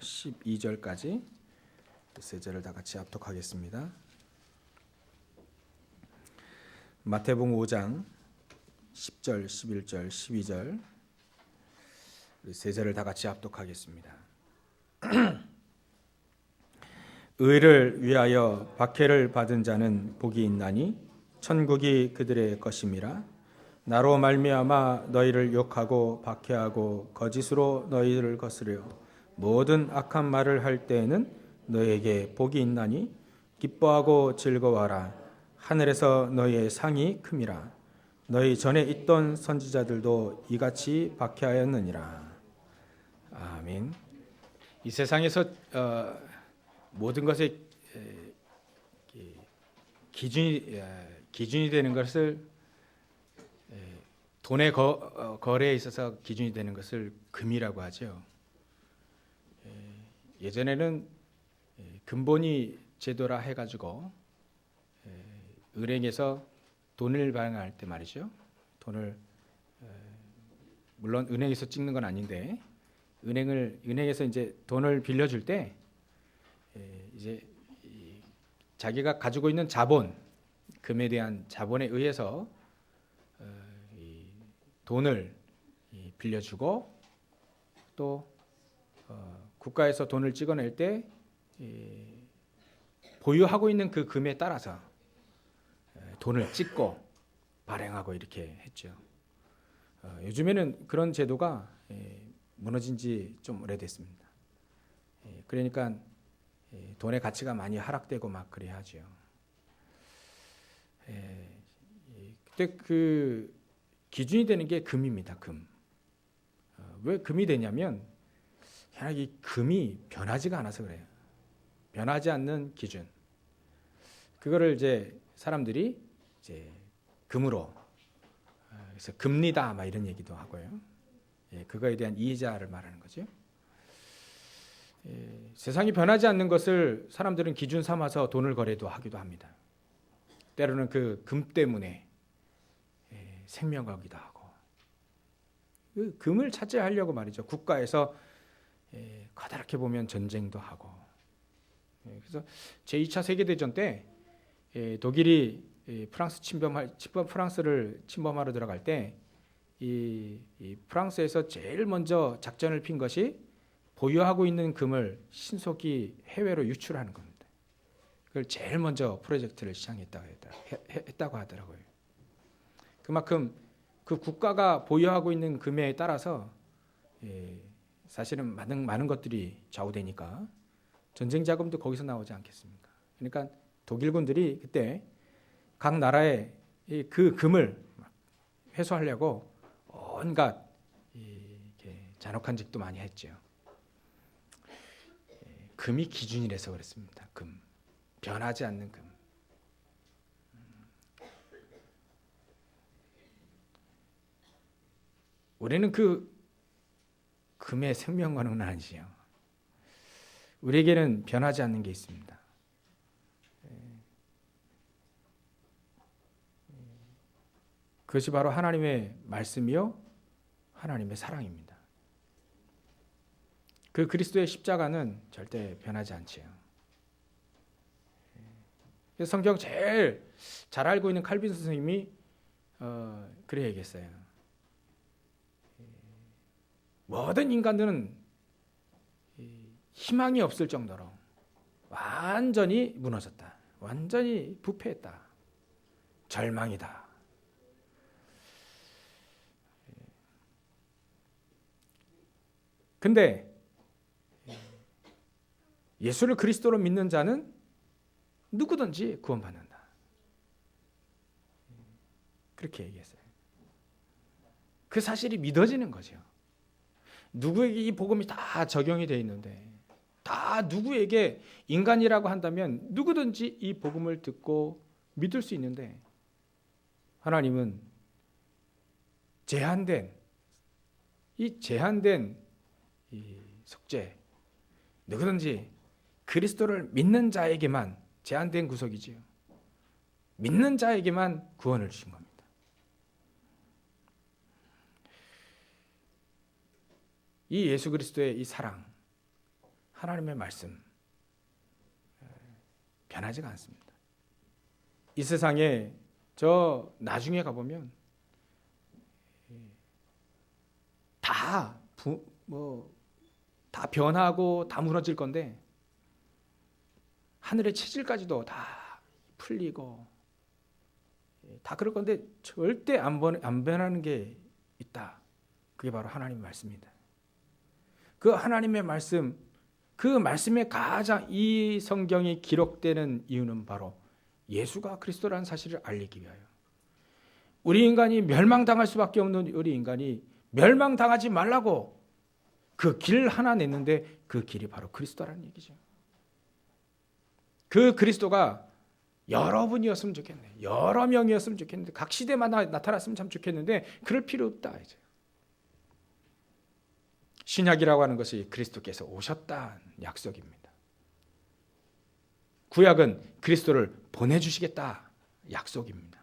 12절까지 세 절을 다 같이 합독하겠습니다. 마태복음 5장 10절, 11절, 12절 세 절을 다 같이 합독하겠습니다. 의를 위하여 박해를 받은 자는 복이 있나니 천국이 그들의 것임이라. 나로 말미암아 너희를 욕하고 박해하고 거짓으로 너희를 거스려 모든 악한 말을 할 때에는 너희에게 복이 있나니 기뻐하고 즐거워하라. 하늘에서 너희의 상이 큼이라. 너희 전에 있던 선지자들도 이같이 박해하였느니라. 아멘. 이 세상에서 모든 것의 기준이 되는 것을 돈의 거래에 있어서 기준이 되는 것을 금이라고 하죠. 예전에는 금본위 제도라 해가지고 은행에서 돈을 발행할 때 말이죠. 돈을 물론 은행에서 찍는 건 아닌데 은행에서 이제 돈을 빌려줄 때 이제 자기가 가지고 있는 자본, 금에 대한 자본에 의해서 돈을 빌려주고 또 국가에서 돈을 찍어낼 때 보유하고 있는 그 금에 따라서 돈을 찍고 발행하고 이렇게 했죠. 요즘에는 그런 제도가 무너진 지 좀 오래됐습니다. 그러니까 돈의 가치가 많이 하락되고 막 그래야 하죠. 그때 그 기준이 되는 게 금입니다. 금. 왜 금이 되냐면 이 금이 변하지가 않아서 그래요. 변하지 않는 기준. 그거를 이제 사람들이 이제 금으로 그래서 금리다 막 이런 얘기도 하고요. 그거에 대한 이자를 말하는 거죠. 세상이 변하지 않는 것을 사람들은 기준 삼아서 돈을 거래도 하기도 합니다. 때로는 그 금 때문에 생명 걸기도 하고 그 금을 차지하려고 말이죠. 국가에서 커다랗게 보면 전쟁도 하고. 그래서 제2차 세계대전 때 독일이 프랑스를 침범하러 들어갈 때 이 프랑스에서 제일 먼저 작전을 핀 것이 보유하고 있는 금을 신속히 해외로 유출하는 겁니다. 그걸 제일 먼저 프로젝트를 시작했다고 하더라고요. 그만큼 그 국가가 보유하고 있는 금에 따라서 사실은 많은 것들이 좌우되니까 전쟁 자금도 거기서 나오지 않겠습니까? 그러니까 독일군들이 그때 각 나라의 그 금을 회수하려고 온갖 잔혹한 짓도 많이 했죠. 금이 기준이라서 그랬습니다. 금. 변하지 않는 금. 우리는 그 금의 생명과는 아니지요. 우리에게는 변하지 않는 게 있습니다. 그것이 바로 하나님의 말씀이요, 하나님의 사랑입니다. 그 그리스도의 십자가는 절대 변하지 않지요. 성경 제일 잘 알고 있는 칼빈 선생님이 그래 얘기했어요. 모든 인간들은 희망이 없을 정도로 완전히 무너졌다. 완전히 부패했다. 절망이다. 근데 예수를 그리스도로 믿는 자는 누구든지 구원받는다. 그렇게 얘기했어요. 그 사실이 믿어지는 거죠. 누구에게 이 복음이 다 적용이 되어 있는데 다 누구에게 인간이라고 한다면 누구든지 이 복음을 듣고 믿을 수 있는데 하나님은 제한된 이 속죄 누구든지 그리스도를 믿는 자에게만 제한된 구속이지요. 믿는 자에게만 구원을 주신 겁니다. 이 예수 그리스도의 이 사랑, 하나님의 말씀 변하지가 않습니다. 이 세상에 저 나중에 가보면 다 변하고 다 무너질 건데 하늘의 체질까지도 다 풀리고 다 그럴 건데 절대 안 변하는 게 있다. 그게 바로 하나님의 말씀입니다. 그 하나님의 말씀, 그 말씀에 가장 이 성경이 기록되는 이유는 바로 예수가 그리스도라는 사실을 알리기 위하여. 우리 인간이 멸망당할 수밖에 없는 우리 인간이 멸망당하지 말라고 그 길 하나 냈는데 그 길이 바로 그리스도라는 얘기죠. 그 그리스도가 여러분이었으면 좋겠네. 여러 명이었으면 좋겠는데 각 시대마다 나타났으면 참 좋겠는데 그럴 필요 없다. 이제. 신약이라고 하는 것이 그리스도께서 오셨다는 약속입니다. 구약은 그리스도를 보내주시겠다 약속입니다.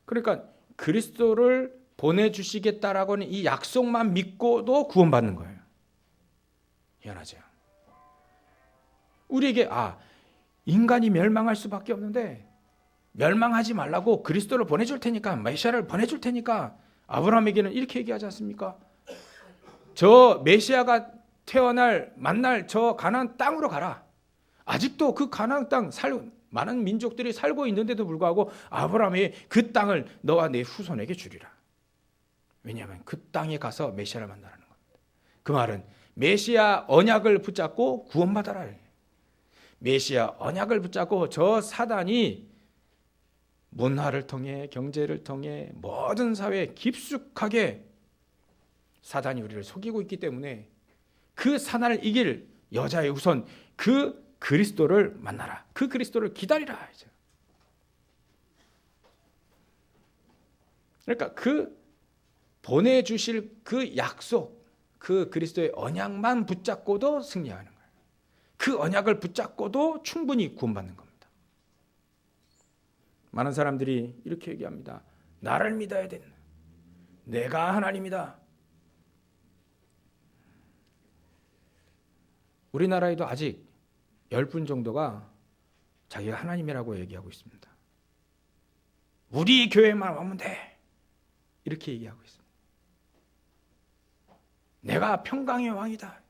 그러니까 그리스도를 보내주시겠다라고 하는 이 약속만 믿고도 구원받는 거예요. 희한하죠. 우리에게 인간이 멸망할 수밖에 없는데 멸망하지 말라고 그리스도를 보내줄 테니까, 메시아를 보내줄 테니까 아브라함에게는 이렇게 얘기하지 않습니까? 저 메시아가 만날 저 가나안 땅으로 가라. 아직도 그 가나안 땅 많은 민족들이 살고 있는데도 불구하고 아브라함이 그 땅을 너와 내 후손에게 주리라. 왜냐하면 그 땅에 가서 메시아를 만나라는 겁니다. 그 말은 메시아 언약을 붙잡고 구원받아라. 메시아 언약을 붙잡고 저 사단이 문화를 통해 경제를 통해 모든 사회에 깊숙하게 사단이 우리를 속이고 있기 때문에 그 사단을 이길 여자의 우선 그 그리스도를 만나라. 그 그리스도를 기다리라. 그러니까 그 보내주실 그 약속, 그 그리스도의 언약만 붙잡고도 승리하는 거예요. 그 언약을 붙잡고도 충분히 구원받는 겁니다. 많은 사람들이 이렇게 얘기합니다. 나를 믿어야 된다. 내가 하나님이다. 우리나라에도 아직 10분 정도가 자기가 하나님이라고 얘기하고 있습니다. 우리 교회만 오면 돼. 이렇게 얘기하고 있습니다. 내가 평강의 왕이다.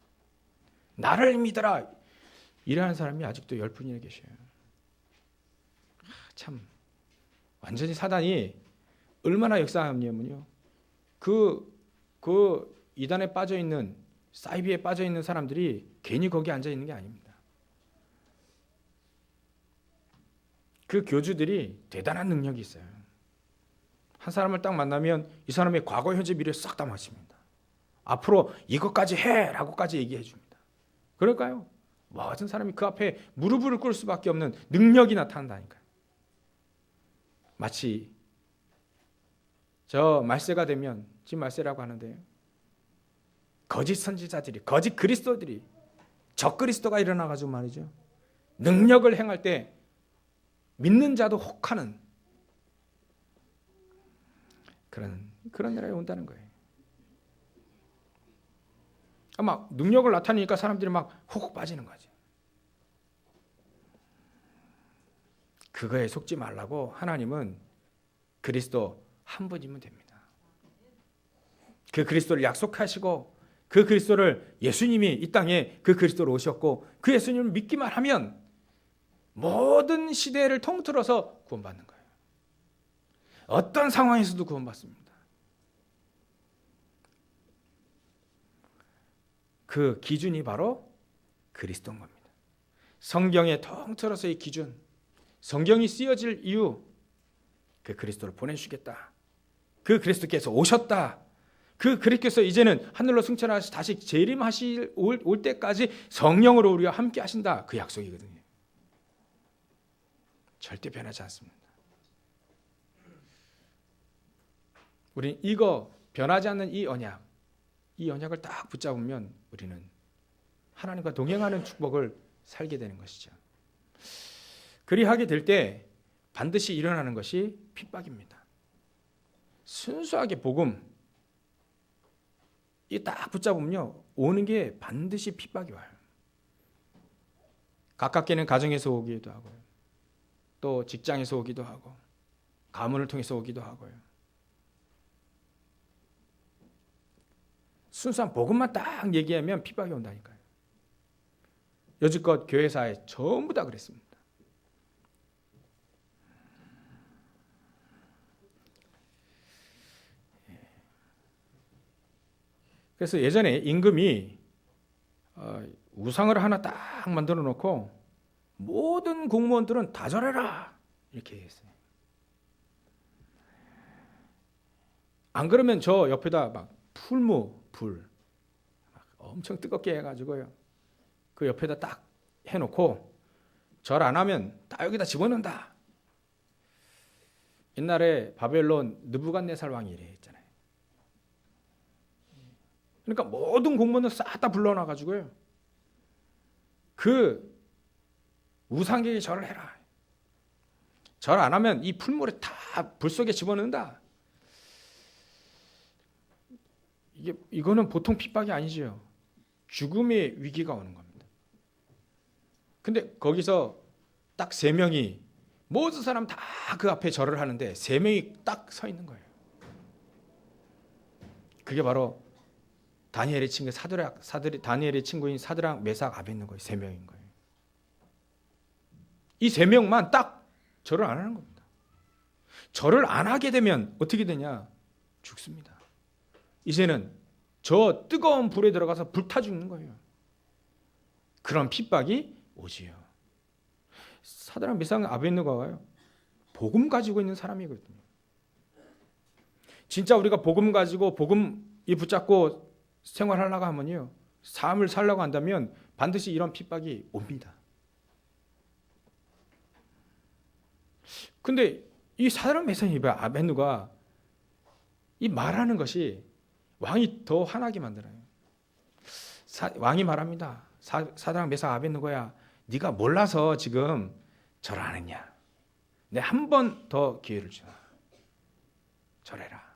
나를 믿어라. 이러한 사람이 아직도 10분이나 계셔요. 참 완전히 사단이 얼마나 역사하냐면요. 그 이단에 빠져 있는 사이비에 빠져 있는 사람들이 괜히 거기 앉아 있는 게 아닙니다. 그 교주들이 대단한 능력이 있어요. 한 사람을 딱 만나면 이 사람의 과거, 현재, 미래 싹 다 맞춥니다. 앞으로 이것까지 해라고까지 얘기해 줍니다. 그럴까요? 모든 사람이 그 앞에 무릎을 꿇을 수밖에 없는 능력이 나타난다니까요. 마치 저 말세가 되면, 지금 말세라고 하는데요, 거짓 선지자들이, 거짓 그리스도들이, 적그리스도가 일어나가지고 말이죠, 능력을 행할 때 믿는 자도 혹하는 그런 날이 온다는 거예요. 막 능력을 나타내니까 사람들이 막 혹 빠지는 거죠. 그거에 속지 말라고 하나님은 그리스도 한 분이면 됩니다. 그 그리스도를 약속하시고 그 그리스도를, 예수님이 이 땅에 그 그리스도로 오셨고 그 예수님을 믿기만 하면 모든 시대를 통틀어서 구원받는 거예요. 어떤 상황에서도 구원받습니다. 그 기준이 바로 그리스도인 겁니다. 성경에 통틀어서 이 기준, 성경이 쓰여질 이유, 그 그리스도를 보내주시겠다. 그 그리스도께서 오셨다. 그 그리스도께서 이제는 하늘로 승천하시 다시 재림하실 올 때까지 성령으로 우리와 함께 하신다. 그 약속이거든요. 절대 변하지 않습니다. 우리는 이거 변하지 않는 이 언약을 딱 붙잡으면 우리는 하나님과 동행하는 축복을 살게 되는 것이죠. 그리하게 될 때 반드시 일어나는 것이 핍박입니다. 순수하게 복음, 이 딱 붙잡으면요, 오는 게 반드시 핍박이 와요. 가깝게는 가정에서 오기도 하고요, 또 직장에서 오기도 하고, 가문을 통해서 오기도 하고요. 순수한 복음만 딱 얘기하면 핍박이 온다니까요. 여지껏 교회사에 전부 다 그랬습니다. 그래서 예전에 임금이 우상을 하나 딱 만들어 놓고 모든 공무원들은 다 절해라 이렇게 했어요. 안 그러면 저 옆에다 막 불 엄청 뜨겁게 해가지고요, 그 옆에다 딱 해놓고 절 안 하면 다 여기다 집어넣는다. 옛날에 바벨론 느부갓네살 왕이 이래 했잖아요. 그러니까 모든 공무원을 싹 다 불러놔가지고요, 그 우상에게 절을 해라. 절 안 하면 이 풀물에 다 불 속에 집어넣는다. 이거는 보통 핍박이 아니죠. 죽음의 위기가 오는 겁니다. 근데 거기서 딱 3명이, 모든 사람 다 그 앞에 절을 하는데 3명이 딱 서 있는 거예요. 그게 바로 다니엘의 친구 다니엘의 친구인 사드락, 메삭, 아벳느고 3명인 거예요. 이 3명만 딱 절을 안 하는 겁니다. 절을 안 하게 되면 어떻게 되냐? 죽습니다. 이제는 저 뜨거운 불에 들어가서 불타 죽는 거예요. 그런 핍박이 오지요. 사드락, 메삭, 아벳느고가요, 복음 가지고 있는 사람이거든요. 진짜 우리가 복음 가지고 복음 이 붙잡고 생활하려고 하면요, 삶을 살려고 한다면 반드시 이런 핍박이 옵니다. 근데 이 사드락, 메삭, 아벳느고가 이 말하는 것이 왕이 더 화나게 만들어요. 왕이 말합니다. 사드락, 메삭, 아벳느고야, 네가 몰라서 지금 절 안 했냐? 내가 한 번 더 기회를 주나. 절해라.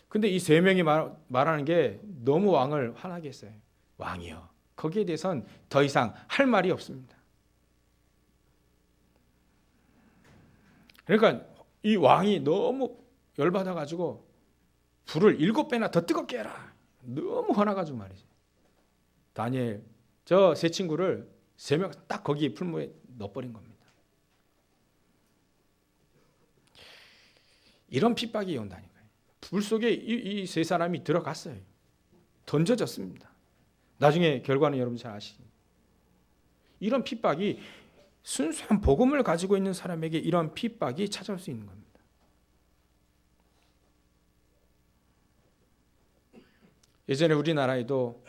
근데 이 3명이 말하는 게 너무 왕을 화나게 했어요. 왕이요, 거기에 대해서는 더 이상 할 말이 없습니다. 그러니까 이 왕이 너무 열받아가지고 불을 7배나 더 뜨겁게 해라. 너무 화나가지고 말이지. 다니엘 저 세 친구를 3명 딱 거기 풀무에 넣어버린 겁니다. 이런 핍박이 온다니까요. 불 속에 이 3사람이 들어갔어요. 던져졌습니다. 나중에 결과는 여러분 잘 아시죠. 이런 핍박이 순수한 복음을 가지고 있는 사람에게 이런 핍박이 찾아올 수 있는 겁니다. 예전에 우리나라에도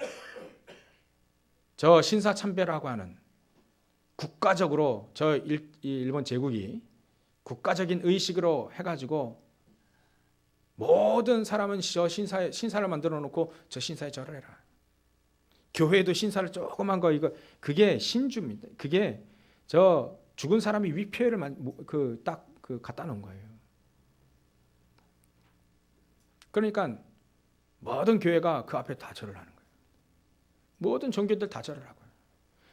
저 신사참배라고 하는 국가적으로 일본 제국이 국가적인 의식으로 해가지고 모든 사람은 저 신사를 만들어 놓고 저 신사에 절을 해라. 교회도 신사를 조그만 거 그게 신주입니다. 그게 저 죽은 사람이 위표를 딱 갖다 놓은 거예요. 그러니까 모든 교회가 그 앞에 다 절을 하는 거예요. 모든 종교들 다 절을 하고요.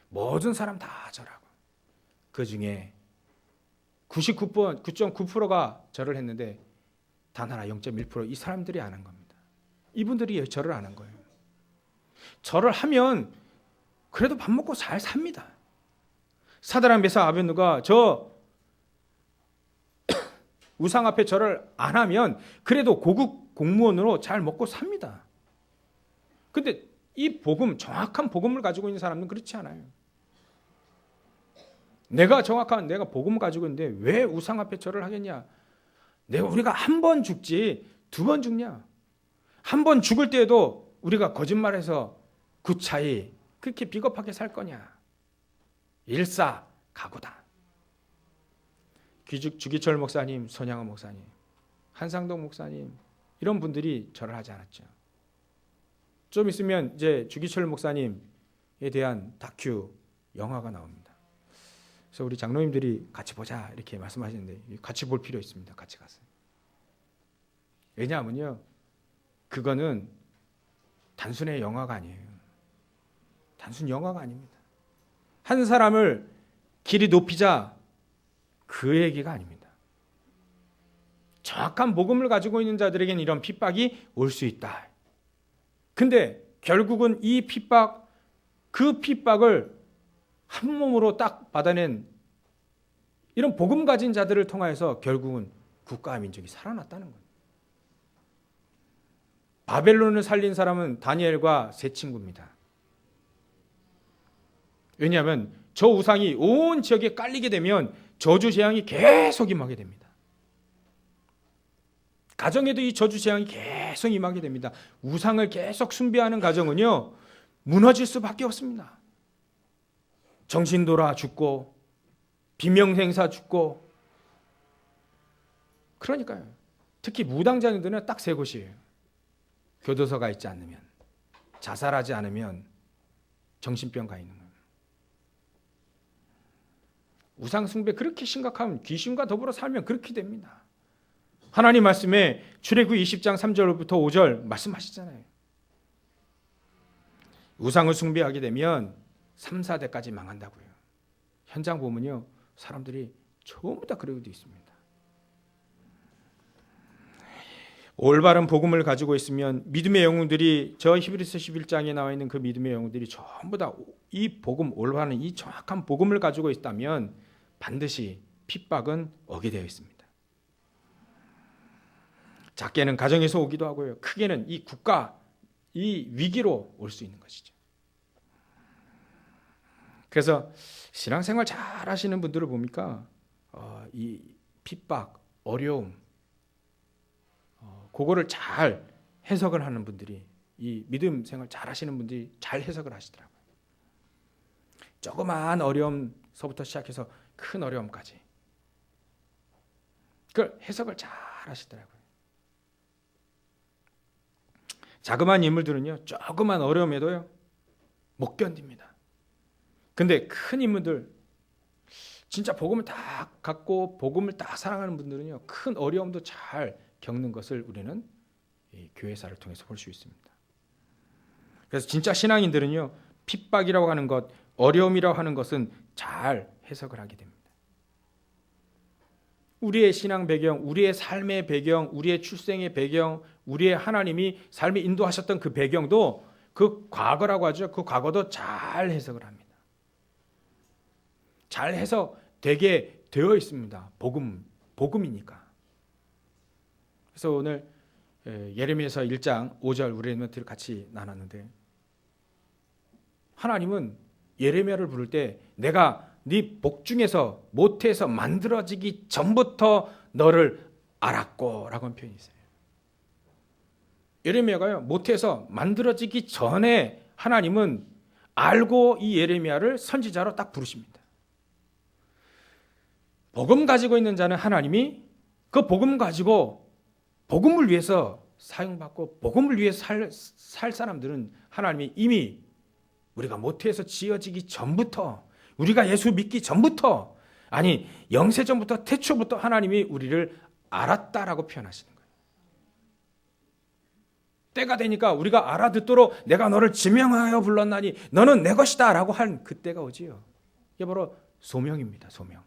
모든 사람 다 절하고. 그 중에 9.9%가 절을 했는데 단 하나 0.1% 이 사람들이 안 한 겁니다. 이분들이 절을 안 한 거예요. 절을 하면 그래도 밥 먹고 잘 삽니다. 사드락, 메삭, 아벳느고가 저 우상 앞에 절을 안 하면 그래도 고급 공무원으로 잘 먹고 삽니다. 근데 이 복음, 정확한 복음을 가지고 있는 사람은 그렇지 않아요. 내가 복음을 가지고 있는데 왜 우상 앞에 절을 하겠냐? 우리가 한 번 죽지 2번 죽냐? 한 번 죽을 때에도 우리가 거짓말해서 구차히 그렇게 비겁하게 살 거냐? 일사각오다. 주기철 목사님, 손양원 목사님, 한상동 목사님 이런 분들이 절을 하지 않았죠. 좀 있으면 이제 주기철 목사님에 대한 다큐 영화가 나옵니다. 그래서 우리 장로님들이 같이 보자 이렇게 말씀하시는데 같이 볼 필요 있습니다. 같이 가서. 왜냐하면요, 그거는 단순의 영화가 아니에요. 단순 영화가 아닙니다. 한 사람을 길이 높이자 그 얘기가 아닙니다. 정확한 복음을 가지고 있는 자들에게는 이런 핍박이 올 수 있다. 근데 결국은 이 핍박, 그 핍박을 한 몸으로 딱 받아낸 이런 복음 가진 자들을 통하여서 결국은 국가와 민족이 살아났다는 거예요. 바벨론을 살린 사람은 다니엘과 세 친구입니다. 왜냐하면 저 우상이 온 지역에 깔리게 되면 저주 재앙이 계속 임하게 됩니다. 가정에도 이 저주 재앙이 계속 임하게 됩니다. 우상을 계속 숭배하는 가정은요, 무너질 수밖에 없습니다. 정신 돌아 죽고 비명행사 죽고. 그러니까요. 특히 무당자녀들은 딱 세 곳이에요. 교도소가 있지 않으면, 자살하지 않으면, 정신병 가 있는 거예요. 우상 숭배 그렇게 심각하면 귀신과 더불어 살면 그렇게 됩니다. 하나님 말씀에 출애굽기 20장 3절부터 5절 말씀하시잖아요. 우상을 숭배하게 되면 3, 4대까지 망한다고요. 현장 보면요, 사람들이 전부 다 그러고 있습니다. 올바른 복음을 가지고 있으면 믿음의 영웅들이, 저 히브리서 11장에 나와 있는 그 믿음의 영웅들이 전부 다 이 복음, 올바른 이 정확한 복음을 가지고 있다면 반드시 핍박은 오게 되어 있습니다. 작게는 가정에서 오기도 하고요, 크게는 이 국가, 이 위기로 올 수 있는 것이죠. 그래서 신앙생활 잘 하시는 분들을 보니까 이 핍박, 어려움, 그거를 잘 해석을 하는 분들이, 이 믿음 생활 잘 하시는 분들이 잘 해석을 하시더라고요. 조그마한 어려움서부터 시작해서 큰 어려움까지 그걸 해석을 잘 하시더라고요. 자그마한 인물들은요, 조그만 어려움에도요 못 견딥니다. 근데 큰 인물들, 진짜 복음을 다 갖고 복음을 다 사랑하는 분들은요, 큰 어려움도 잘 겪는 것을 우리는 이 교회사를 통해서 볼 수 있습니다. 그래서 진짜 신앙인들은요, 핍박이라고 하는 것, 어려움이라고 하는 것은 잘 해석을 하게 됩니다. 우리의 신앙 배경, 우리의 삶의 배경, 우리의 출생의 배경, 우리의 하나님이 삶에 인도하셨던 그 배경도, 그 과거라고 하죠, 그 과거도 잘 해석을 합니다. 잘 해석되게 되어 있습니다. 복음이니까. 그래서 오늘 예레미야서 1장 5절 우리는 같이 나눴는데, 하나님은 예레미야를 부를 때 내가 네 복중에서 모태에서 만들어지기 전부터 너를 알았고 라고 하는 표현이 있어요. 예레미야가요, 모태에서 만들어지기 전에 하나님은 알고 이 예레미야를 선지자로 딱 부르십니다. 복음 가지고 있는 자는 하나님이 그 복음 가지고 복음을 위해서 사용받고 복음을 위해 살 사람들은 하나님이 이미 우리가 모태에서 지어지기 전부터, 우리가 예수 믿기 전부터, 아니 영세전부터, 태초부터 하나님이 우리를 알았다라고 표현하시는 거예요. 때가 되니까 우리가 알아듣도록 내가 너를 지명하여 불렀나니 너는 내 것이다 라고 한 그때가 오지요. 이게 바로 소명입니다. 소명.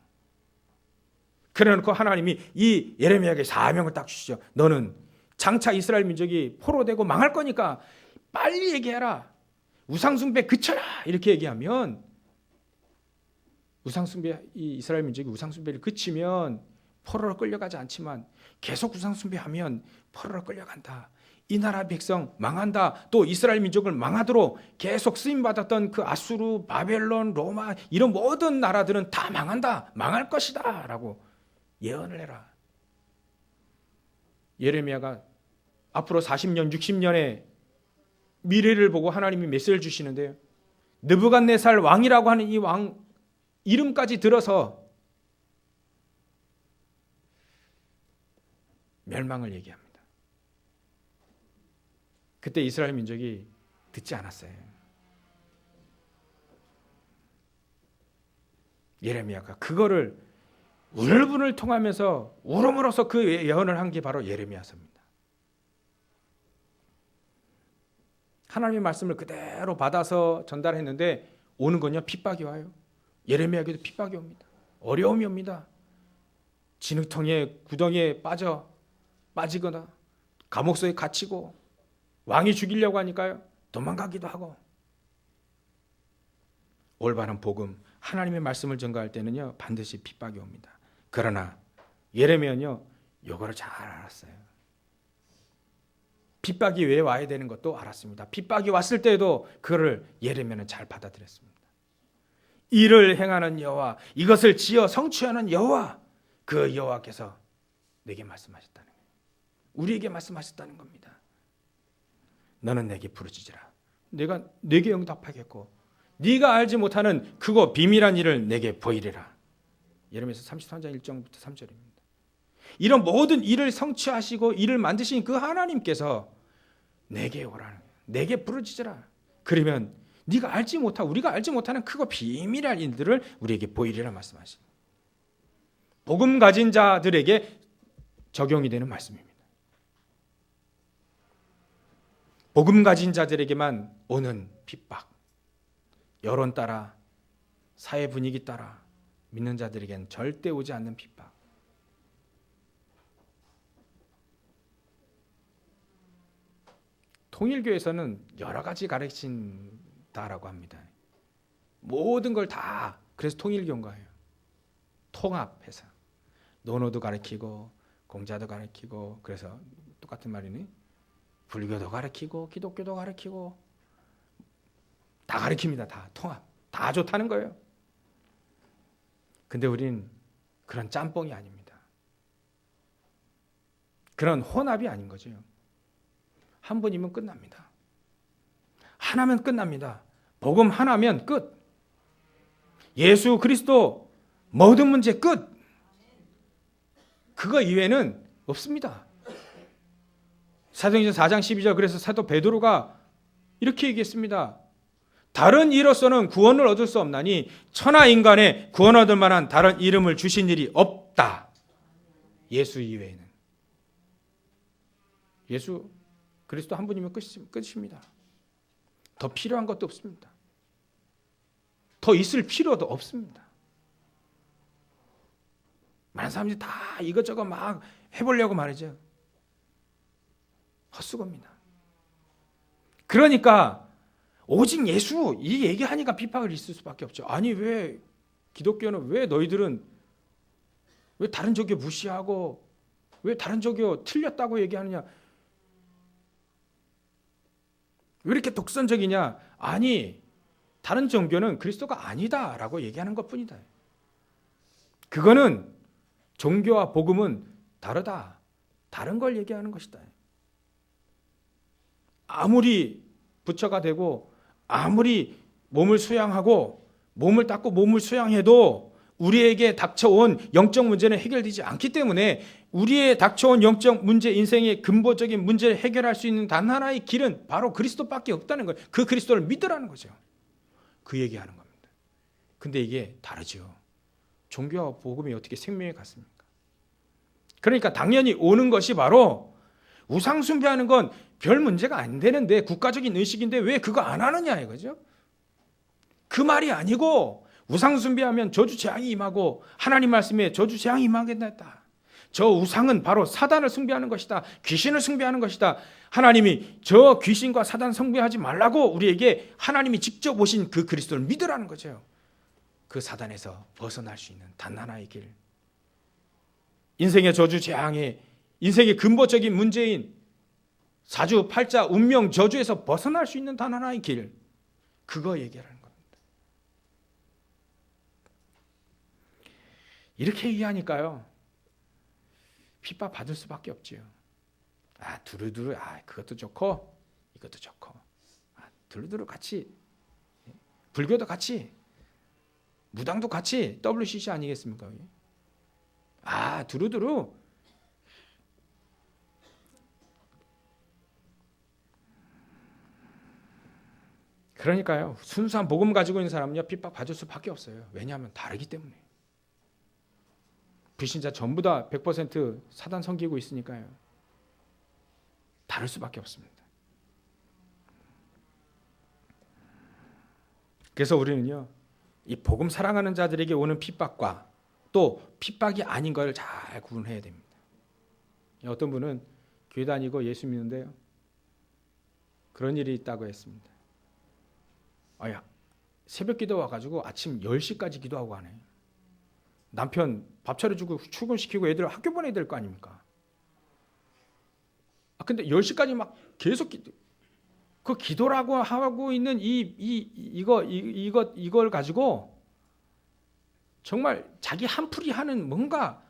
그래놓고 하나님이 이 예레미야에게 사명을 딱 주시죠. 너는 장차 이스라엘 민족이 포로되고 망할 거니까 빨리 얘기해라. 우상숭배 그쳐라. 이렇게 얘기하면, 우상숭배, 이 이스라엘 민족이 우상숭배를 그치면 포로로 끌려가지 않지만 계속 우상숭배하면 포로로 끌려간다. 이 나라 백성 망한다. 또 이스라엘 민족을 망하도록 계속 쓰임받았던 그 아수르, 바벨론, 로마 이런 모든 나라들은 다 망한다. 망할 것이다 라고 예언을 해라. 예레미야가 앞으로 40년, 60년의 미래를 보고 하나님이 메시지를 주시는데요, 느부갓네살 왕이라고 하는 이 왕 이름까지 들어서 멸망을 얘기합니다. 그때 이스라엘 민족이 듣지 않았어요. 예레미야가 그거를 울분을 통하면서 울음으로써 그 예언을 한 게 바로 예레미야서입니다. 하나님의 말씀을 그대로 받아서 전달했는데 오는 건요 핍박이 와요. 예레미야에게도 핍박이 옵니다. 어려움이 옵니다. 진흙통에 구덩이에 빠지거나 감옥 속에 갇히고 왕이 죽이려고 하니까요 도망가기도 하고. 올바른 복음 하나님의 말씀을 전가할 때는요 반드시 핍박이 옵니다. 그러나 예레미야는요 요거를 잘 알았어요. 핍박이 왜 와야 되는 것도 알았습니다. 핍박이 왔을 때에도 그거를 예레미야는 잘 받아들였습니다. 이를 행하는 여호와, 이것을 지어 성취하는 여호와, 그 여호와께서 내게 말씀하셨다는 거예요. 우리에게 말씀하셨다는 겁니다. 너는 내게 부르짖으라. 내가 내게 응답하겠고 네가 알지 못하는 크고 비밀한 일을 내게 보이리라. 예레미야서 33장 1절부터 3절입니다. 이런 모든 일을 성취하시고 일을 만드신 그 하나님께서 내게 오라는 거예요. 내게 부르짖으라. 그러면 네가 알지 못하고 우리가 알지 못하는 크고 비밀한 일들을 우리에게 보이리라 말씀하십니다. 복음 가진 자들에게 적용이 되는 말씀입니다. 복음 가진 자들에게만 오는 핍박, 여론 따라 사회 분위기 따라 믿는 자들에게는 절대 오지 않는 핍박. 통일교에서는 여러 가지 가르친다라고 합니다. 모든 걸 다 그래서 통일교인 거예요. 통합해서 논어도 가르치고 공자도 가르치고 그래서 똑같은 말이니 불교도 가르치고 기독교도 가르치고 다 가르칩니다. 다 통합. 다 좋다는 거예요. 근데 우린 그런 짬뽕이 아닙니다. 그런 혼합이 아닌 거죠. 한 분이면 끝납니다. 하나면 끝납니다. 복음 하나면 끝. 예수 그리스도 모든 문제 끝. 그거 이외에는 없습니다. 사도행전 4장 12절 그래서 사도 베드로가 이렇게 얘기했습니다. 다른 이로서는 구원을 얻을 수 없나니 천하 인간에 구원 얻을 만한 다른 이름을 주신 일이 없다. 예수 이외에는. 예수 그리스도 한 분이면 끝입니다. 더 필요한 것도 없습니다. 더 있을 필요도 없습니다. 많은 사람들이 다 이것저것 막 해보려고 말이죠. 헛수고입니다. 그러니까 오직 예수 이 얘기하니까 비판을 있을 수밖에 없죠. 아니 왜 기독교는 왜 너희들은 왜 다른 종교 무시하고 왜 다른 종교 틀렸다고 얘기하느냐? 왜 이렇게 독선적이냐? 아니 다른 종교는 그리스도가 아니다라고 얘기하는 것뿐이다. 그거는 종교와 복음은 다르다. 다른 걸 얘기하는 것이다. 아무리 부처가 되고 아무리 몸을 수양하고 몸을 닦고 몸을 수양해도 우리에게 닥쳐온 영적 문제는 해결되지 않기 때문에 우리의 닥쳐온 영적 문제, 인생의 근본적인 문제를 해결할 수 있는 단 하나의 길은 바로 그리스도밖에 없다는 거예요. 그 그리스도를 믿으라는 거죠. 그 얘기하는 겁니다. 근데 이게 다르죠. 종교와 복음이 어떻게 생명에 같습니까? 그러니까 당연히 오는 것이 바로 우상 숭배하는 건 별 문제가 안 되는데 국가적인 의식인데 왜 그거 안 하느냐 이거죠. 그 말이 아니고 우상 숭배하면 저주 재앙이 임하고 하나님 말씀에 저주 재앙이 임하겠다. 저 우상은 바로 사단을 숭배하는 것이다. 귀신을 숭배하는 것이다. 하나님이 저 귀신과 사단 숭배하지 말라고 우리에게 하나님이 직접 오신 그 그리스도를 믿으라는 거죠. 그 사단에서 벗어날 수 있는 단 하나의 길. 인생의 저주 재앙에 인생의 근본적인 문제인 사주, 팔자, 운명, 저주에서 벗어날 수 있는 단 하나의 길. 그거 얘기하는 겁니다. 이렇게 얘기하니까요. 핍박 받을 수밖에 없지요. 두루두루 그것도 좋고 이것도 좋고 두루두루 같이 불교도 같이 무당도 같이 WCC 아니겠습니까? 두루두루 그러니까요. 순수한 복음 가지고 있는 사람은요. 핍박 받을 수밖에 없어요. 왜냐하면 다르기 때문에. 불신자 전부 다 100% 사단 섬기고 있으니까요. 다를 수밖에 없습니다. 그래서 우리는요, 이 복음 사랑하는 자들에게 오는 핍박과 또 핍박이 아닌 걸 잘 구분해야 됩니다. 어떤 분은 교회 다니고 예수 믿는데요, 그런 일이 있다고 했습니다. 아야, 새벽 기도 와가지고 아침 10시까지 기도하고 하네. 남편 밥 차려주고 출근시키고 애들 학교 보내야 될 거 아닙니까? 근데 10시까지 막 계속 그 기도라고 하고 있는 이걸 가지고 정말 자기 한풀이 하는 뭔가,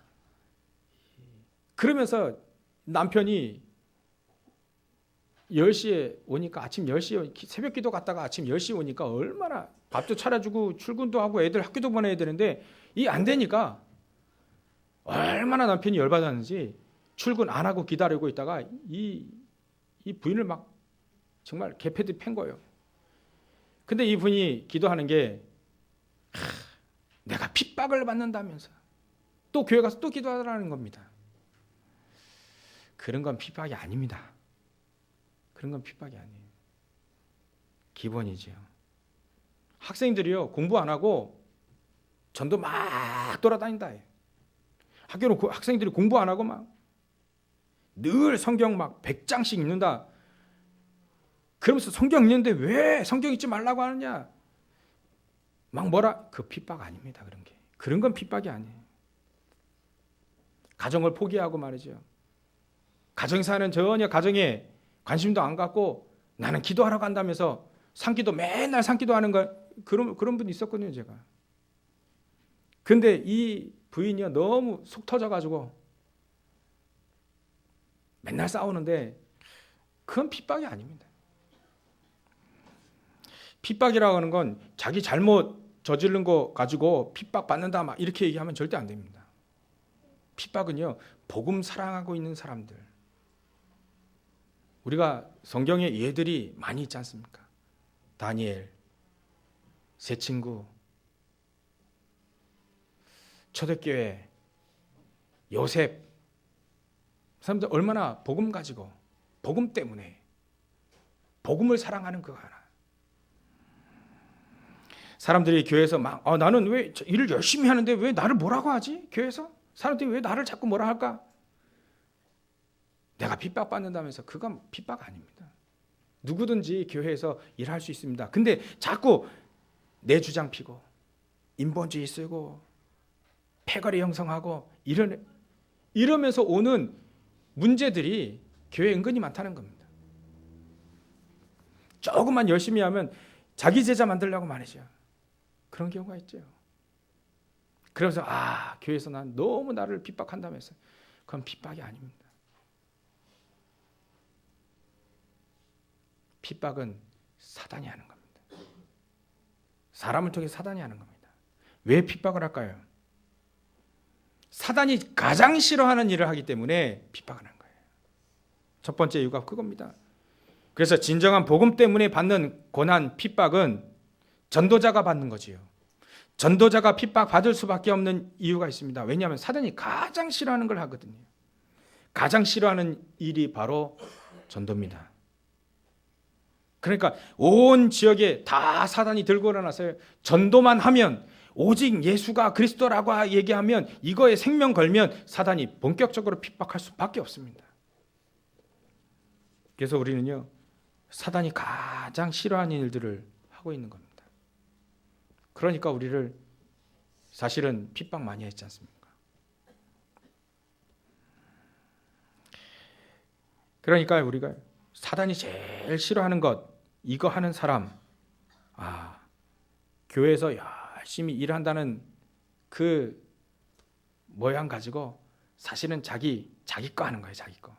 그러면서 남편이 10시에 오니까, 아침 10시에 새벽 기도 갔다가 아침 10시에 오니까 얼마나 밥도 차려주고 출근도 하고 애들 학교도 보내야 되는데 이 안 되니까 얼마나 남편이 열받았는지 출근 안 하고 기다리고 있다가 이 부인을 막 정말 개패듯 팬 거예요. 근데 이 분이 기도하는 게, 내가 핍박을 받는다면서 또 교회 가서 또 기도하라는 겁니다. 그런 건 핍박이 아닙니다. 그런 건 핍박이 아니에요. 기본이죠. 학생들이요, 공부 안 하고 전도 막 돌아다닌다. 학교로 학생들이 공부 안 하고 막 늘 성경 막 100장씩 읽는다. 그러면서 성경 읽는데 왜 성경 읽지 말라고 하느냐? 막 뭐라? 그 핍박 아닙니다. 그런 게. 그런 건 핍박이 아니에요. 가정을 포기하고 말이죠. 가정사는 전혀 가정에 관심도 안 갖고 나는 기도하러 간다면서 산기도 맨날 산기도하는 거, 그런 분이 있었거든요, 제가. 근데 이 부인이요, 너무 속 터져가지고 맨날 싸우는데 그건 핍박이 아닙니다. 핍박이라고 하는 건 자기 잘못 저지른 거 가지고 핍박 받는다 막 이렇게 얘기하면 절대 안 됩니다. 핍박은요, 복음 사랑하고 있는 사람들, 우리가 성경에 예들이 많이 있지 않습니까? 다니엘, 새 친구, 초대교회, 요셉, 사람들 얼마나 복음 가지고, 복음 때문에 복음을 사랑하는 그 하나. 사람들이 교회에서 막 나는 왜 일을 열심히 하는데 왜 나를 뭐라고 하지? 교회에서 사람들이 왜 나를 자꾸 뭐라 할까? 내가 핍박받는다면서 그건 핍박 아닙니다. 누구든지 교회에서 일할 수 있습니다. 근데 자꾸 내 주장 피고 인본주의 쓰고 패거리 형성하고 이러면서 오는 문제들이 교회에 은근히 많다는 겁니다. 조금만 열심히 하면 자기 제자 만들려고 말이죠. 그런 경우가 있죠. 그래서 교회에서 난 너무 나를 핍박한다면서, 그건 핍박이 아닙니다. 핍박은 사단이 하는 겁니다. 사람을 통해 사단이 하는 겁니다. 왜 핍박을 할까요? 사단이 가장 싫어하는 일을 하기 때문에 핍박을 하는 거예요. 첫 번째 이유가 그겁니다. 그래서 진정한 복음 때문에 받는 고난, 핍박은 전도자가 받는 거지요. 전도자가 핍박받을 수밖에 없는 이유가 있습니다. 왜냐하면 사단이 가장 싫어하는 걸 하거든요. 가장 싫어하는 일이 바로 전도입니다. 그러니까 온 지역에 다 사단이 들고 일어나서 전도만 하면, 오직 예수가 그리스도라고 얘기하면, 이거에 생명 걸면 사단이 본격적으로 핍박할 수밖에 없습니다. 그래서 우리는요, 사단이 가장 싫어하는 일들을 하고 있는 겁니다. 그러니까 우리를 사실은 핍박 많이 했지 않습니까? 그러니까 우리가 사단이 제일 싫어하는 것, 이거 하는 사람, 교회에서 열심히 일한다는 그 모양 가지고 사실은 자기 거 하는 거예요, 자기 거.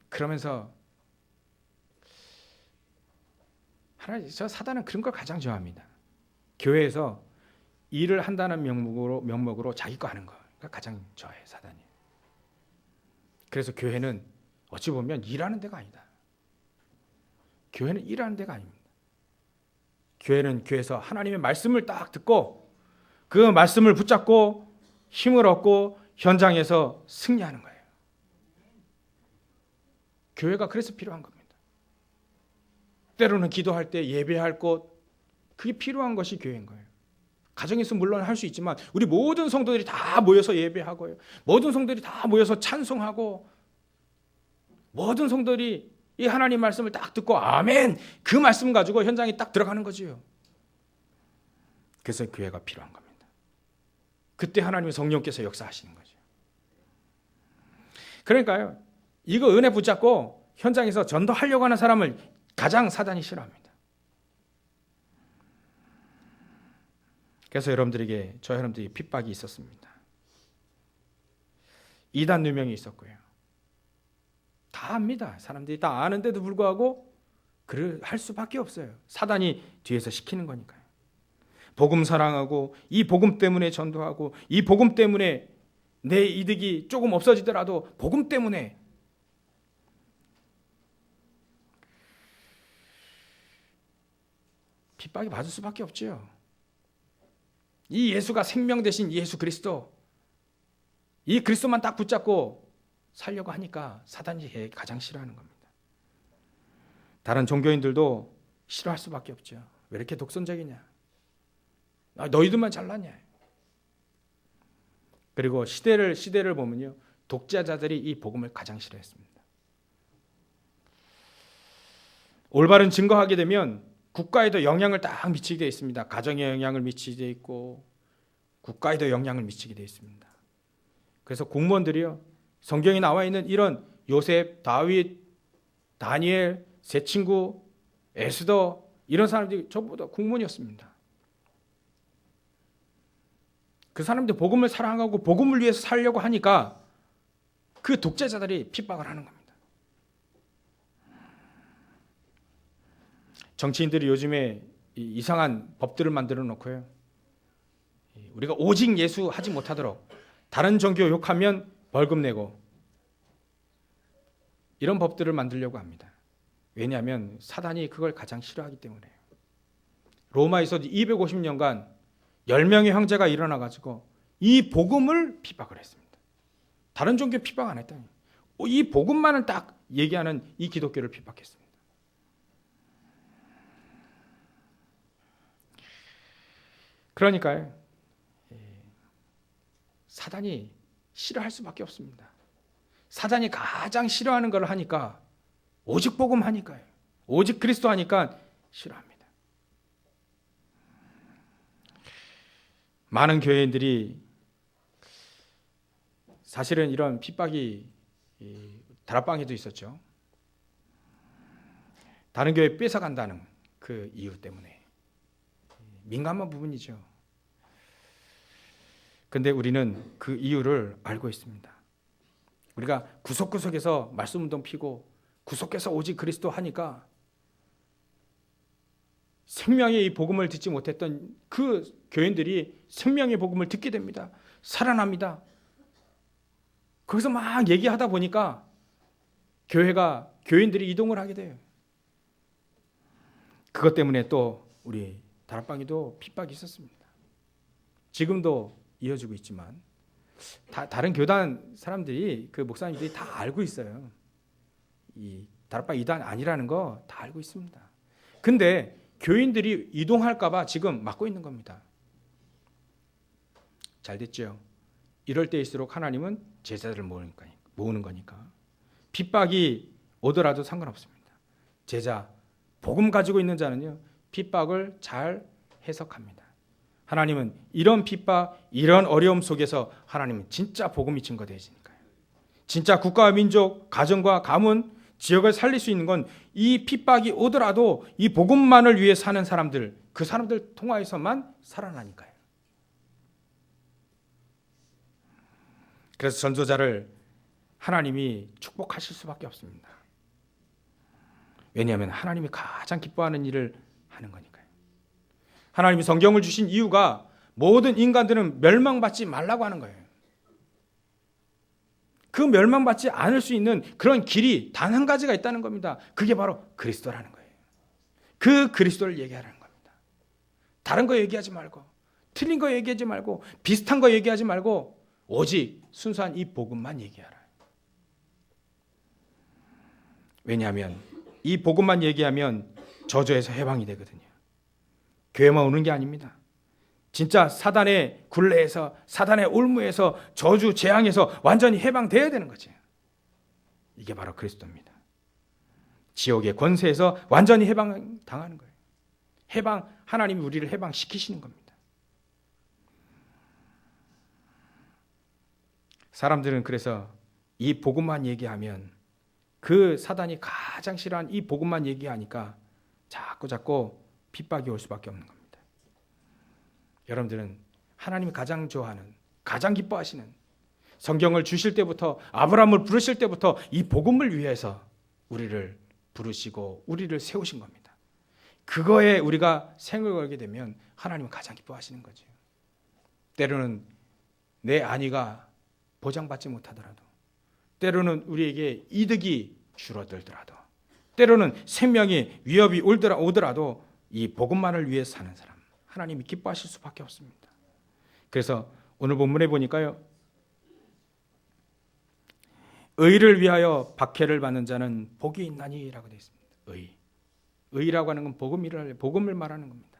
그러면서 저 사단은 그런 걸 가장 좋아합니다. 교회에서 일을 한다는 명목으로 자기 거 하는 거 가장 좋아해요, 사단이. 그래서 교회는 어찌 보면 일하는 데가 아니다. 교회는 일하는 데가 아닙니다. 교회는 교회에서 하나님의 말씀을 딱 듣고 그 말씀을 붙잡고 힘을 얻고 현장에서 승리하는 거예요. 교회가 그래서 필요한 겁니다. 때로는 기도할 때 예배할 곳, 그게 필요한 것이 교회인 거예요. 가정에서 물론 할 수 있지만 우리 모든 성도들이 다 모여서 예배하고요. 모든 성도들이 다 모여서 찬송하고 모든 성도들이 이 하나님 말씀을 딱 듣고 아멘! 그 말씀 가지고 현장에 딱 들어가는 거지요. 그래서 교회가 필요한 겁니다. 그때 하나님의 성령께서 역사하시는 거죠. 그러니까요. 이거 은혜 붙잡고 현장에서 전도하려고 하는 사람을 가장 사단이 싫어합니다. 그래서 여러분들에게 저 여러분들이 핍박이 있었습니다. 이단 누명이 있었고요. 다 압니다. 사람들이 다 아는데도 불구하고 그를 할 수밖에 없어요. 사단이 뒤에서 시키는 거니까요. 복음 사랑하고 이 복음 때문에 전도하고 이 복음 때문에 내 이득이 조금 없어지더라도 복음 때문에 핍박이 받을 수밖에 없죠. 이 예수가 생명 대신 예수 그리스도, 이 그리스도만 딱 붙잡고 살려고 하니까 사단이 가장 싫어하는 겁니다. 다른 종교인들도 싫어할 수밖에 없죠. 왜 이렇게 독선적이냐? 너희들만 잘났냐? 그리고 시대를 보면요, 독재자들이 이 복음을 가장 싫어했습니다. 올바른 증거하게 되면 국가에도 영향을 딱 미치게 되어 있습니다. 가정에 영향을 미치게 되어 있고 국가에도 영향을 미치게 되어 있습니다. 그래서 공무원들이요, 성경에 나와 있는 이런 요셉, 다윗, 다니엘, 세 친구, 에스더 이런 사람들이 전부 다 공무원이었습니다. 그 사람들 복음을 사랑하고 복음을 위해서 살려고 하니까 그 독재자들이 핍박을 하는 겁니다. 정치인들이 요즘에 이상한 법들을 만들어 놓고요, 우리가 오직 예수 하지 못하도록 다른 종교 욕하면 벌금 내고 이런 법들을 만들려고 합니다. 왜냐하면 사단이 그걸 가장 싫어하기 때문에요. 로마에서 250년간 10명의 형제가 일어나가지고 이 복음을 핍박을 했습니다. 다른 종교 핍박 안 했다니. 이 복음만을 딱 얘기하는 이 기독교를 핍박했습니다. 그러니까요, 사단이 싫어할 수밖에 없습니다. 사단이 가장 싫어하는 걸 하니까, 오직 복음 하니까요, 오직 그리스도 하니까 싫어합니다. 많은 교회인들이 사실은 이런 핍박이 다락방에도 있었죠. 다른 교회 뺏어간다는 그 이유 때문에 민감한 부분이죠. 근데 우리는 그 이유를 알고 있습니다. 우리가 구석구석에서 말씀운동 피고 구석에서 오직 그리스도 하니까 생명의 이 복음을 듣지 못했던 그 교인들이 생명의 복음을 듣게 됩니다. 살아납니다. 거기서 막 얘기하다 보니까 교인들이 이동을 하게 돼요. 그것 때문에 또 우리 다락방에도 핍박이 있었습니다. 지금도 이어지고 있지만 다른 교단 사람들이, 그 목사님들이 다 알고 있어요. 이 다락방 이단 아니라는 거 다 알고 있습니다. 근데 교인들이 이동할까 봐 지금 막고 있는 겁니다. 잘 됐죠? 이럴 때일수록 하나님은 제자들을 모으는 거니까 핍박이 오더라도 상관없습니다. 제자, 복음 가지고 있는 자는요, 핍박을 잘 해석합니다. 하나님은 이런 핍박, 이런 어려움 속에서 하나님은 진짜 복음이 증거되시니까요. 진짜 국가와 민족, 가정과 가문, 지역을 살릴 수 있는 건 이 핍박이 오더라도 이 복음만을 위해 사는 사람들, 그 사람들 통하여서만 살아나니까요. 그래서 전도자를 하나님이 축복하실 수밖에 없습니다. 왜냐하면 하나님이 가장 기뻐하는 일을 하는 거니까요. 하나님이 성경을 주신 이유가 모든 인간들은 멸망받지 말라고 하는 거예요. 그 멸망받지 않을 수 있는 그런 길이 단 한 가지가 있다는 겁니다. 그게 바로 그리스도라는 거예요. 그 그리스도를 얘기하라는 겁니다. 다른 거 얘기하지 말고, 틀린 거 얘기하지 말고, 비슷한 거 얘기하지 말고, 오직 순수한 이 복음만 얘기하라. 왜냐하면 이 복음만 얘기하면 저주에서 해방이 되거든요. 교회만 오는 게 아닙니다. 진짜 사단의 굴레에서, 사단의 올무에서, 저주 재앙에서 완전히 해방되어야 되는 거죠. 이게 바로 그리스도입니다. 지옥의 권세에서 완전히 해방당하는 거예요. 하나님이 우리를 해방시키시는 겁니다. 사람들은 그래서 이 복음만 얘기하면, 그 사단이 가장 싫어하는 이 복음만 얘기하니까 자꾸 핍박이 올 수밖에 없는 겁니다. 여러분들은 하나님이 가장 좋아하는, 가장 기뻐하시는, 성경을 주실 때부터, 아브라함을 부르실 때부터 이 복음을 위해서 우리를 부르시고 우리를 세우신 겁니다. 그거에 우리가 생을 걸게 되면 하나님은 가장 기뻐하시는 거죠. 때로는 내 안위가 보장받지 못하더라도, 때로는 우리에게 이득이 줄어들더라도, 때로는 생명의 위협이 오더라도 이 복음만을 위해 사는 사람, 하나님이 기뻐하실 수밖에 없습니다. 그래서 오늘 본문에 보니까요, 의를 위하여 박해를 받는 자는 복이 있나니라고 되어 있습니다. 의라고 하는 건 복음을 말하는 겁니다.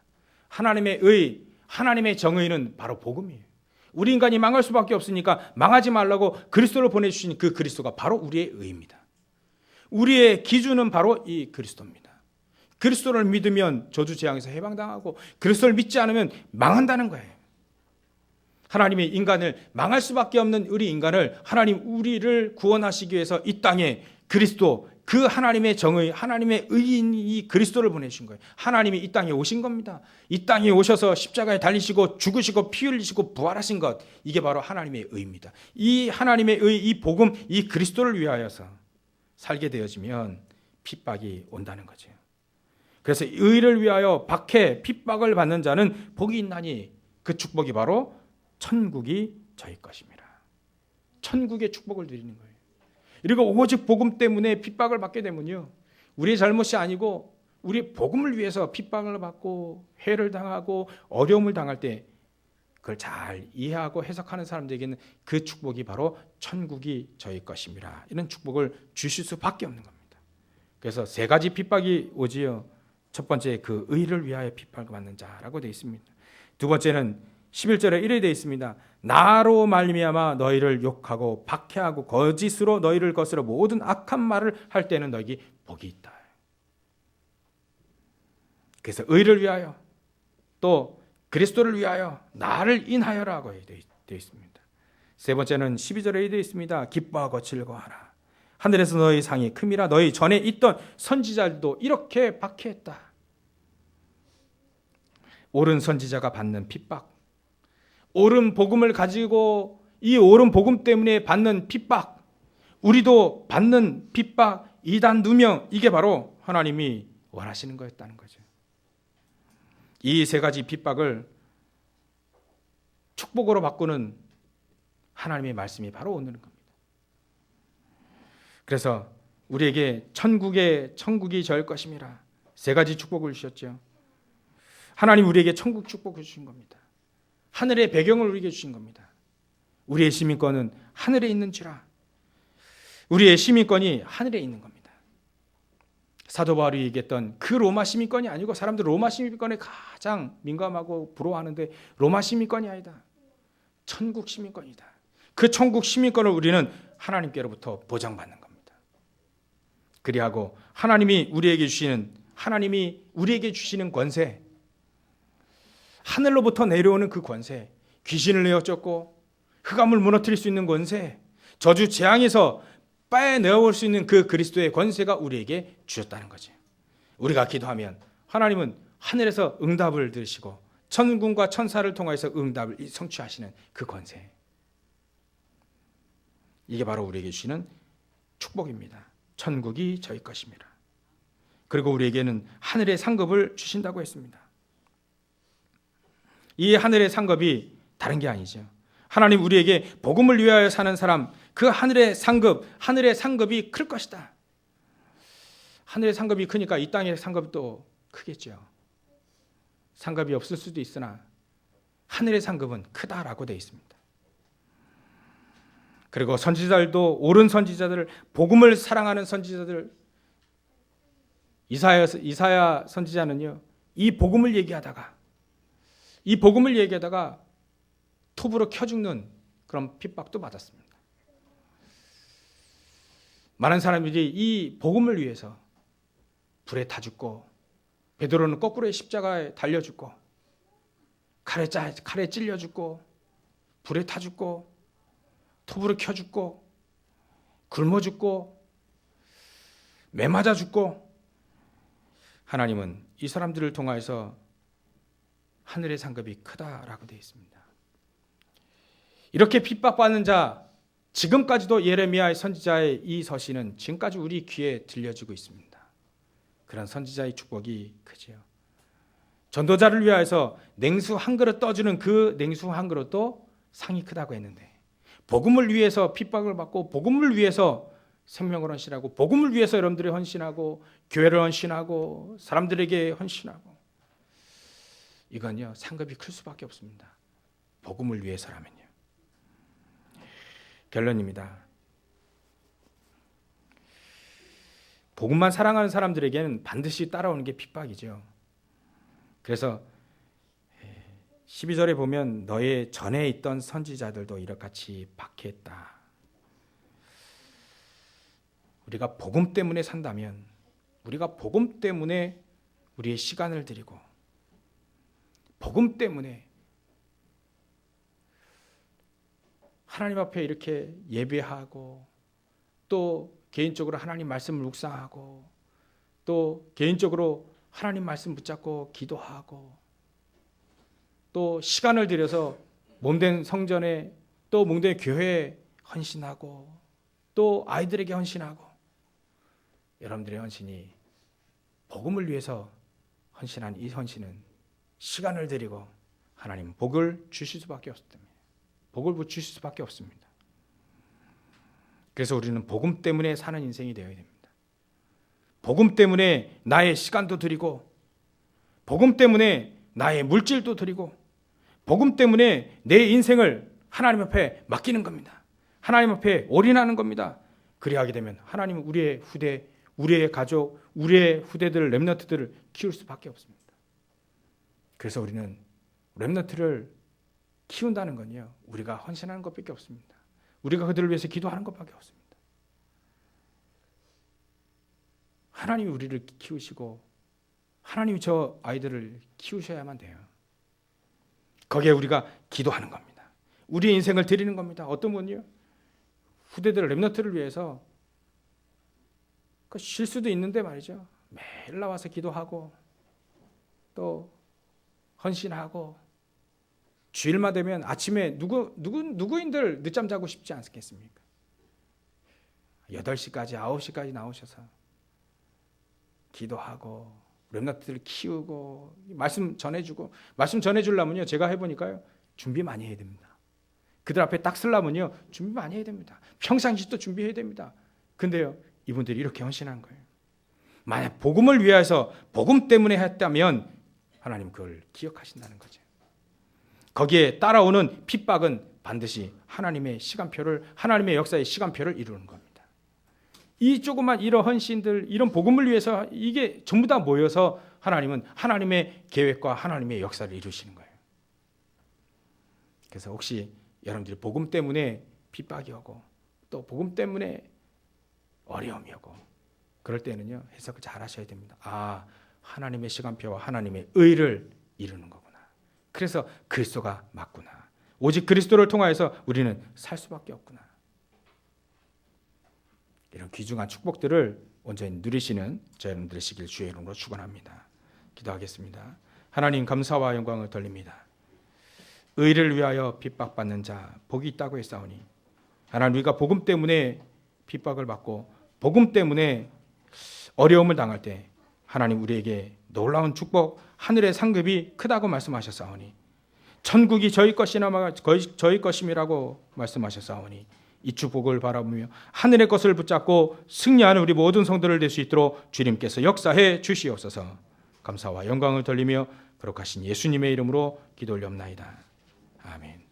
하나님의 의, 하나님의 정의는 바로 복음이에요. 우리 인간이 망할 수밖에 없으니까 망하지 말라고 그리스도를 보내주신 그 그리스도가 바로 우리의 의입니다. 우리의 기준은 바로 이 그리스도입니다. 그리스도를 믿으면 저주 재앙에서 해방당하고, 그리스도를 믿지 않으면 망한다는 거예요. 하나님이 인간을, 망할 수밖에 없는 우리 인간을, 하나님 우리를 구원하시기 위해서 이 땅에 그리스도, 그 하나님의 정의, 하나님의 의인 이 그리스도를 보내신 거예요. 하나님이 이 땅에 오신 겁니다. 이 땅에 오셔서 십자가에 달리시고 죽으시고 피 흘리시고 부활하신 것, 이게 바로 하나님의 의입니다. 이 하나님의 의, 이 복음, 이 그리스도를 위하여서 살게 되어지면 핍박이 온다는 거죠. 그래서 의를 위하여 박해, 핍박을 받는 자는 복이 있나니, 그 축복이 바로 천국이 저희 것입니다. 천국의 축복을 드리는 거예요. 그리고 오직 복음 때문에 핍박을 받게 되면요, 우리의 잘못이 아니고 우리 복음을 위해서 핍박을 받고 해를 당하고 어려움을 당할 때 그걸 잘 이해하고 해석하는 사람들에게는 그 축복이 바로 천국이 저희 것입니다. 이런 축복을 주실 수밖에 없는 겁니다. 그래서 세 가지 핍박이 오지요. 첫 번째, 그 의를 위하여 핍박을 받는 자라고 되어 있습니다. 두 번째는 11절에 이래 되어 있습니다. 나로 말미암아 너희를 욕하고 박해하고 거짓으로 너희를 거스러 모든 악한 말을 할 때는 너희에게 복이 있다. 그래서 의를 위하여, 또 그리스도를 위하여, 나를 인하여라고 되어 있습니다. 세 번째는 12절에 되어 있습니다. 기뻐하고 즐거워하라. 하늘에서 너희 상이 큼이라. 너희 전에 있던 선지자들도 이렇게 박해했다. 옳은 선지자가 받는 핍박, 옳은 복음을 가지고 이 옳은 복음 때문에 받는 핍박, 우리도 받는 핍박, 이단 누명, 이게 바로 하나님이 원하시는 거였다는 거죠. 이 세 가지 핍박을 축복으로 바꾸는 하나님의 말씀이 바로 오는 겁니다. 그래서 우리에게 천국이 저일 것임이라, 세 가지 축복을 주셨죠. 하나님 우리에게 천국 축복을 주신 겁니다. 하늘의 배경을 우리에게 주신 겁니다. 우리의 시민권은 하늘에 있는지라. 우리의 시민권이 하늘에 있는 겁니다. 사도 바울이 얘기했던 그 로마 시민권이 아니고, 사람들 로마 시민권에 가장 민감하고 부러워하는데 로마 시민권이 아니다. 천국 시민권이다. 그 천국 시민권을 우리는 하나님께로부터 보장받는 겁니다. 그리하고 하나님이 우리에게 주시는 권세, 하늘로부터 내려오는 그 권세, 귀신을 내어쫓고 흑암을 무너뜨릴 수 있는 권세, 저주 재앙에서 빼내어올 수 있는 그 그리스도의 권세가 우리에게 주셨다는 거죠. 우리가 기도하면 하나님은 하늘에서 응답을 들으시고 천군과 천사를 통해서 응답을 성취하시는 그 권세, 이게 바로 우리에게 주시는 축복입니다. 천국이 저희 것입니다. 그리고 우리에게는 하늘의 상급을 주신다고 했습니다. 이 하늘의 상급이 다른 게 아니죠. 하나님 우리에게 복음을 위하여 사는 사람, 그 하늘의 상급이 클 것이다. 하늘의 상급이 크니까 이 땅의 상급도 크겠죠. 상급이 없을 수도 있으나 하늘의 상급은 크다라고 되어 있습니다. 그리고 선지자들도, 옳은 선지자들, 복음을 사랑하는 선지자들, 이사야 선지자는요, 이 복음을 얘기하다가 톱으로 켜 죽는 그런 핍박도 받았습니다. 많은 사람들이 이 복음을 위해서 불에 타 죽고, 베드로는 거꾸로 십자가에 달려 죽고, 칼에 찔려 죽고, 불에 타 죽고, 톱으로 켜 죽고, 굶어 죽고, 매 맞아 죽고, 하나님은 이 사람들을 통하여서 하늘의 상급이 크다라고 되어 있습니다. 이렇게 핍박받는 자, 지금까지도 예레미야 선지자의 이 서신은 지금까지 우리 귀에 들려지고 있습니다. 그런 선지자의 축복이 크지요. 전도자를 위하여서 냉수 한 그릇 떠주는 그 냉수 한 그릇도 상이 크다고 했는데, 복음을 위해서 핍박을 받고, 복음을 위해서 생명을 헌신하고, 복음을 위해서 여러분들이 헌신하고, 교회를 헌신하고, 사람들에게 헌신하고, 이건요 상급이 클 수밖에 없습니다. 복음을 위해서라면요. 결론입니다. 복음만 사랑하는 사람들에게는 반드시 따라오는 게 핍박이죠. 그래서 12절에 보면 너의 전에 있던 선지자들도 이같이 박해했다. 우리가 복음 때문에 산다면, 우리가 복음 때문에 우리의 시간을 드리고, 복음 때문에 하나님 앞에 이렇게 예배하고, 또 개인적으로 하나님 말씀을 묵상하고, 또 개인적으로 하나님 말씀 붙잡고 기도하고, 또 시간을 들여서 몸된 성전에, 또 몸된 교회에 헌신하고, 또 아이들에게 헌신하고, 여러분들의 헌신이 복음을 위해서 헌신한 이 헌신은 시간을 들이고 하나님 복을 주실 수밖에 없습니다. 복을 주실 수밖에 없습니다. 그래서 우리는 복음 때문에 사는 인생이 되어야 됩니다. 복음 때문에 나의 시간도 드리고, 복음 때문에 나의 물질도 드리고, 복음 때문에 내 인생을 하나님 앞에 맡기는 겁니다. 하나님 앞에 올인하는 겁니다. 그리하게 되면 하나님은 우리의 후대, 우리의 가족, 우리의 후대들, 렘넌트들을 키울 수밖에 없습니다. 그래서 우리는 렘넌트를 키운다는 건요, 우리가 헌신하는 것밖에 없습니다. 우리가 그들을 위해서 기도하는 것밖에 없습니다. 하나님이 우리를 키우시고 하나님이 저 아이들을 키우셔야만 돼요. 거기에 우리가 기도하는 겁니다. 우리의 인생을 드리는 겁니다. 어떤 분이요? 후대들, 렘넌트를 위해서 쉴 수도 있는데 말이죠, 매일 나와서 기도하고, 또 헌신하고, 주일만 되면 아침에 누구인들 늦잠 자고 싶지 않겠습니까? 8시까지 9시까지 나오셔서 기도하고, 렘넌트들 키우고, 말씀 전해주고. 말씀 전해주려면요, 제가 해보니까요, 준비 많이 해야 됩니다. 그들 앞에 딱 쓰려면요, 준비 많이 해야 됩니다. 평상시도 준비해야 됩니다. 근데요, 이분들이 이렇게 헌신한 거예요. 만약 복음을 위해서, 복음 때문에 했다면 하나님 그걸 기억하신다는 거죠. 거기에 따라오는 핍박은 반드시 하나님의 시간표를, 하나님의 역사의 시간표를 이루는 겁니다. 이 조그만 이런 헌신들, 이런 복음을 위해서 이게 전부 다 모여서 하나님은 하나님의 계획과 하나님의 역사를 이루시는 거예요. 그래서 혹시 여러분들이 복음 때문에 핍박이 오고, 또 복음 때문에 어려움이 오고, 그럴 때는요, 해석을 잘 하셔야 됩니다. 아, 하나님의 시간표와 하나님의 의를 이루는 거구나. 그래서 그리스도가 맞구나. 오직 그리스도를 통하여서 우리는 살 수밖에 없구나. 이런 귀중한 축복들을 온전히 누리시는 저 여러분 되시길 주의 이름으로 축원합니다. 기도하겠습니다. 하나님, 감사와 영광을 돌립니다. 의를 위하여 핍박받는 자 복이 있다고 했사오니, 하나님, 우리가 복음 때문에 핍박을 받고 복음 때문에 어려움을 당할 때 하나님 우리에게 놀라운 축복, 하늘의 상급이 크다고 말씀하셨사오니, 천국이 저희 것임이라고 말씀하셨사오니, 이 축복을 바라보며 하늘의 것을 붙잡고 승리하는 우리 모든 성도를 될 수 있도록 주님께서 역사해 주시옵소서. 감사와 영광을 돌리며 거룩하신 예수님의 이름으로 기도 올리옵나이다. 아멘.